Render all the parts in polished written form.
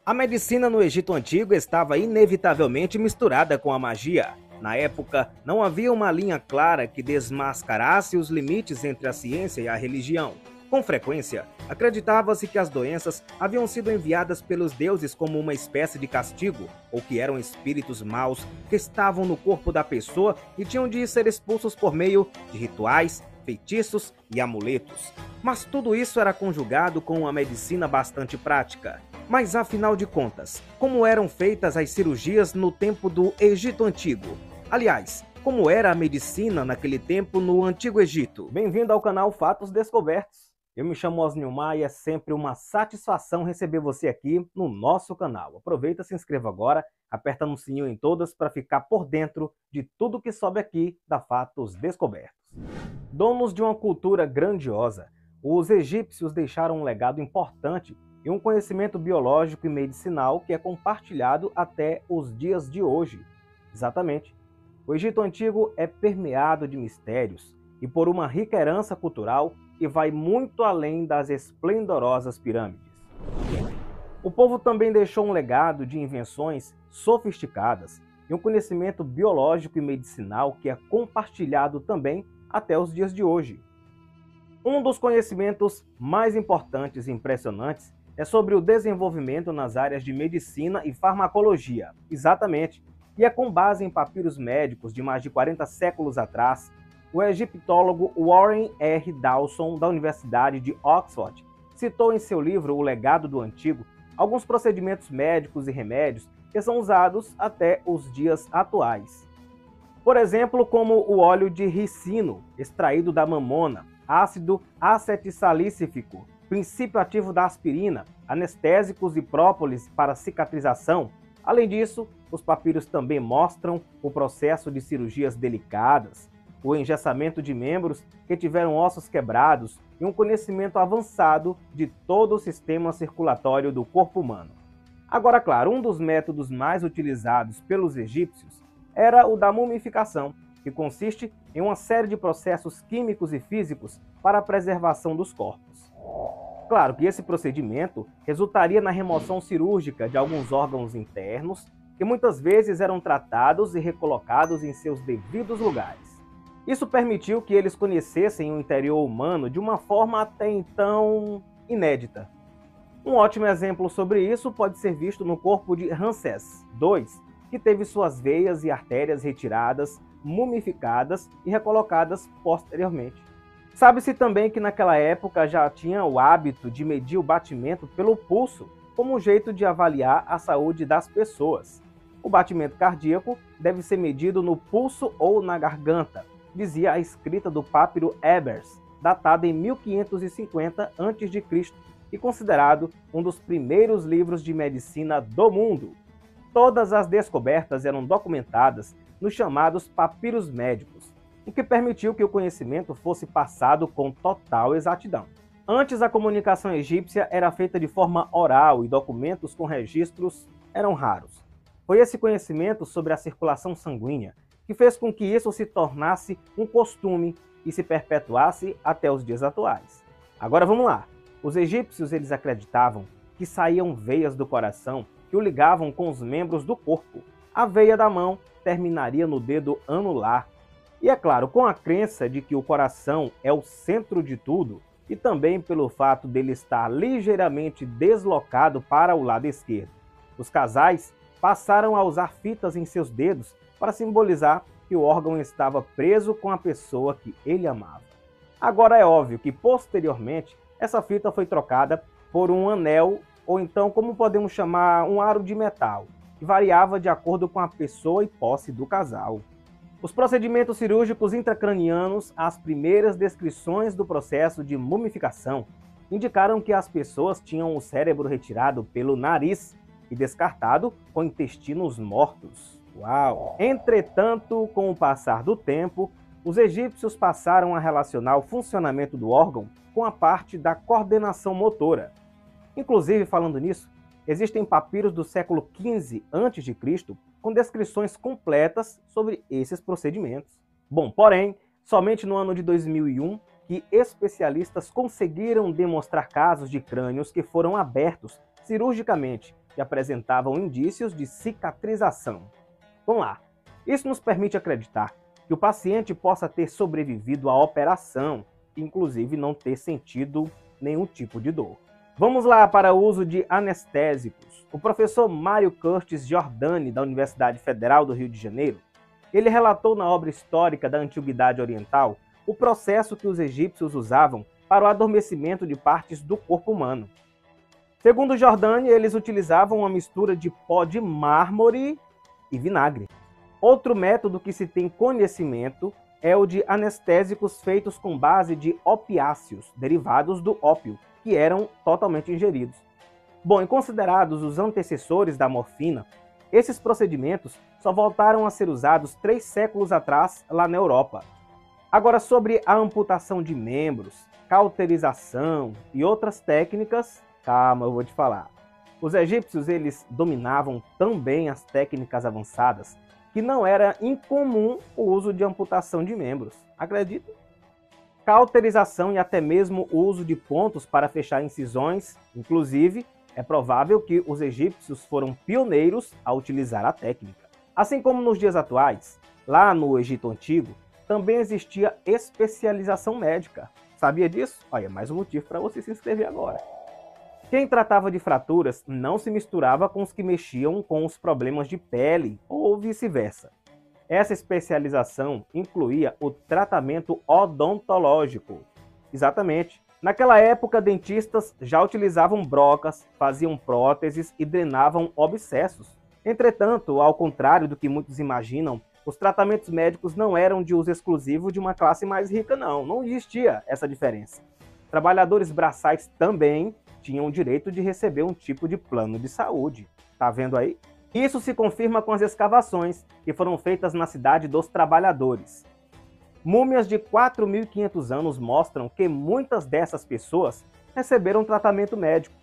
A medicina no Egito Antigo estava inevitavelmente misturada com a magia. Na época, não havia uma linha clara que desmascarasse os limites entre a ciência e a religião. Com frequência, acreditava-se que as doenças haviam sido enviadas pelos deuses como uma espécie de castigo, ou que eram espíritos maus que estavam no corpo da pessoa e tinham de ser expulsos por meio de rituais, feitiços e amuletos. Mas tudo isso era conjugado com uma medicina bastante prática. Mas afinal de contas, como eram feitas as cirurgias no tempo do Egito Antigo? Aliás, como era a medicina naquele tempo no Antigo Egito? Bem-vindo ao canal Fatos Descobertos. Eu me chamo Osnilmar e é sempre uma satisfação receber você aqui no nosso canal. Aproveita, se inscreva agora, aperta no sininho em todas para ficar por dentro de tudo que sobe aqui da Fatos Descobertos. Donos de uma cultura grandiosa, os egípcios deixaram um legado importante e um conhecimento biológico e medicinal que é compartilhado até os dias de hoje. Exatamente. O Egito Antigo é permeado de mistérios e por uma rica herança cultural que vai muito além das esplendorosas pirâmides. O povo também deixou um legado de invenções sofisticadas e um conhecimento biológico e medicinal que é compartilhado também até os dias de hoje. Um dos conhecimentos mais importantes e impressionantes é sobre o desenvolvimento nas áreas de medicina e farmacologia. Exatamente. E é com base em papiros médicos de mais de 40 séculos atrás, o egiptólogo Warren R. Dawson, da Universidade de Oxford, citou em seu livro O Legado do Antigo alguns procedimentos médicos e remédios que são usados até os dias atuais. Por exemplo, como o óleo de ricino, extraído da mamona, ácido acetissalicílico, princípio ativo da aspirina, anestésicos e própolis para cicatrização. Além disso, os papiros também mostram o processo de cirurgias delicadas, o engessamento de membros que tiveram ossos quebrados e um conhecimento avançado de todo o sistema circulatório do corpo humano. Agora, claro, um dos métodos mais utilizados pelos egípcios era o da mumificação, que consiste em uma série de processos químicos e físicos para a preservação dos corpos. Claro que esse procedimento resultaria na remoção cirúrgica de alguns órgãos internos, que muitas vezes eram tratados e recolocados em seus devidos lugares. Isso permitiu que eles conhecessem o interior humano de uma forma até então inédita. Um ótimo exemplo sobre isso pode ser visto no corpo de Ramsés II, que teve suas veias e artérias retiradas, mumificadas e recolocadas posteriormente. Sabe-se também que naquela época já tinha o hábito de medir o batimento pelo pulso como um jeito de avaliar a saúde das pessoas. O batimento cardíaco deve ser medido no pulso ou na garganta, dizia a escrita do papiro Ebers, datada em 1550 a.C. e considerado um dos primeiros livros de medicina do mundo. Todas as descobertas eram documentadas nos chamados papiros médicos, o que permitiu que o conhecimento fosse passado com total exatidão. Antes, a comunicação egípcia era feita de forma oral e documentos com registros eram raros. Foi esse conhecimento sobre a circulação sanguínea que fez com que isso se tornasse um costume e se perpetuasse até os dias atuais. Agora vamos lá. Os egípcios eles acreditavam que saíam veias do coração que o ligavam com os membros do corpo. A veia da mão terminaria no dedo anular. E é claro, com a crença de que o coração é o centro de tudo, e também pelo fato dele estar ligeiramente deslocado para o lado esquerdo, os casais passaram a usar fitas em seus dedos para simbolizar que o órgão estava preso com a pessoa que ele amava. Agora é óbvio que posteriormente essa fita foi trocada por um anel ou então, como podemos chamar, um aro de metal, que variava de acordo com a pessoa e posse do casal. Os procedimentos cirúrgicos intracranianos, as primeiras descrições do processo de mumificação, indicaram que as pessoas tinham o cérebro retirado pelo nariz e descartado com intestinos mortos. Uau! Entretanto, com o passar do tempo, os egípcios passaram a relacionar o funcionamento do órgão com a parte da coordenação motora. Inclusive, falando nisso, existem papiros do século XV a.C. com descrições completas sobre esses procedimentos. Bom, porém, somente no ano de 2001 que especialistas conseguiram demonstrar casos de crânios que foram abertos cirurgicamente que apresentavam indícios de cicatrização. Vamos lá. Isso nos permite acreditar que o paciente possa ter sobrevivido à operação, inclusive não ter sentido nenhum tipo de dor. Vamos lá para o uso de anestésicos. O professor Mário Curtis Giordani, da Universidade Federal do Rio de Janeiro, ele relatou na obra histórica da Antiguidade Oriental o processo que os egípcios usavam para o adormecimento de partes do corpo humano. Segundo Giordani, eles utilizavam uma mistura de pó de mármore e vinagre. Outro método que se tem conhecimento é o de anestésicos feitos com base de opiáceos, derivados do ópio, que eram totalmente ingeridos. Bom, e considerados os antecessores da morfina, esses procedimentos só voltaram a ser usados 3 séculos atrás lá na Europa. Agora, sobre a amputação de membros, cauterização e outras técnicas, calma, eu vou te falar. Os egípcios, eles dominavam tão bem as técnicas avançadas que não era incomum o uso de amputação de membros. Acredita? Cauterização e até mesmo o uso de pontos para fechar incisões. Inclusive, é provável que os egípcios foram pioneiros a utilizar a técnica. Assim como nos dias atuais, lá no Egito Antigo, também existia especialização médica. Sabia disso? Olha, mais um motivo para você se inscrever agora. Quem tratava de fraturas não se misturava com os que mexiam com os problemas de pele ou vice-versa. Essa especialização incluía o tratamento odontológico. Exatamente. Naquela época, dentistas já utilizavam brocas, faziam próteses e drenavam abscessos. Entretanto, ao contrário do que muitos imaginam, os tratamentos médicos não eram de uso exclusivo de uma classe mais rica, não. Não existia essa diferença. Trabalhadores braçais também tinham o direito de receber um tipo de plano de saúde. Tá vendo aí? Isso se confirma com as escavações que foram feitas na Cidade dos Trabalhadores. Múmias de 4.500 anos mostram que muitas dessas pessoas receberam tratamento médico.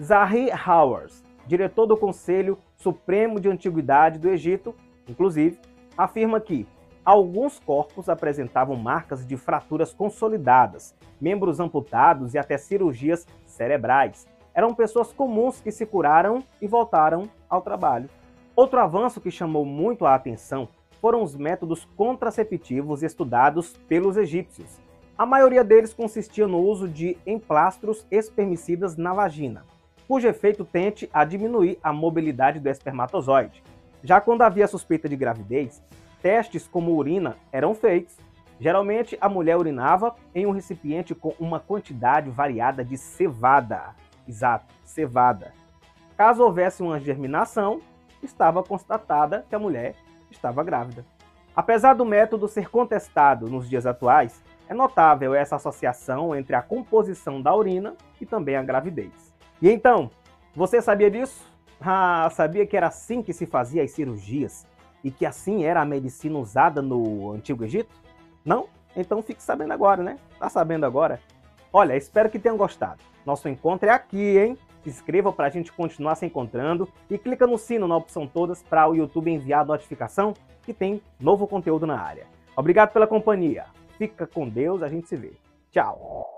Zahi Hawass, diretor do Conselho Supremo de Antiguidade do Egito, inclusive, afirma que alguns corpos apresentavam marcas de fraturas consolidadas, membros amputados e até cirurgias cerebrais. Eram pessoas comuns que se curaram e voltaram ao trabalho. Outro avanço que chamou muito a atenção foram os métodos contraceptivos estudados pelos egípcios. A maioria deles consistia no uso de emplastros espermicidas na vagina, cujo efeito tende a diminuir a mobilidade do espermatozoide. Já quando havia suspeita de gravidez, testes como urina eram feitos. Geralmente, a mulher urinava em um recipiente com uma quantidade variada de cevada. Exato, cevada. Caso houvesse uma germinação, estava constatada que a mulher estava grávida. Apesar do método ser contestado nos dias atuais, é notável essa associação entre a composição da urina e também a gravidez. E então, você sabia disso? Sabia que era assim que se fazia as cirurgias? E que assim era a medicina usada no Antigo Egito? Não? Então fique sabendo agora, né? Tá sabendo agora? Olha, espero que tenham gostado. Nosso encontro é aqui, hein? Se inscreva para a gente continuar se encontrando e clica no sino na opção todas para o YouTube enviar a notificação que tem novo conteúdo na área. Obrigado pela companhia. Fica com Deus, a gente se vê. Tchau!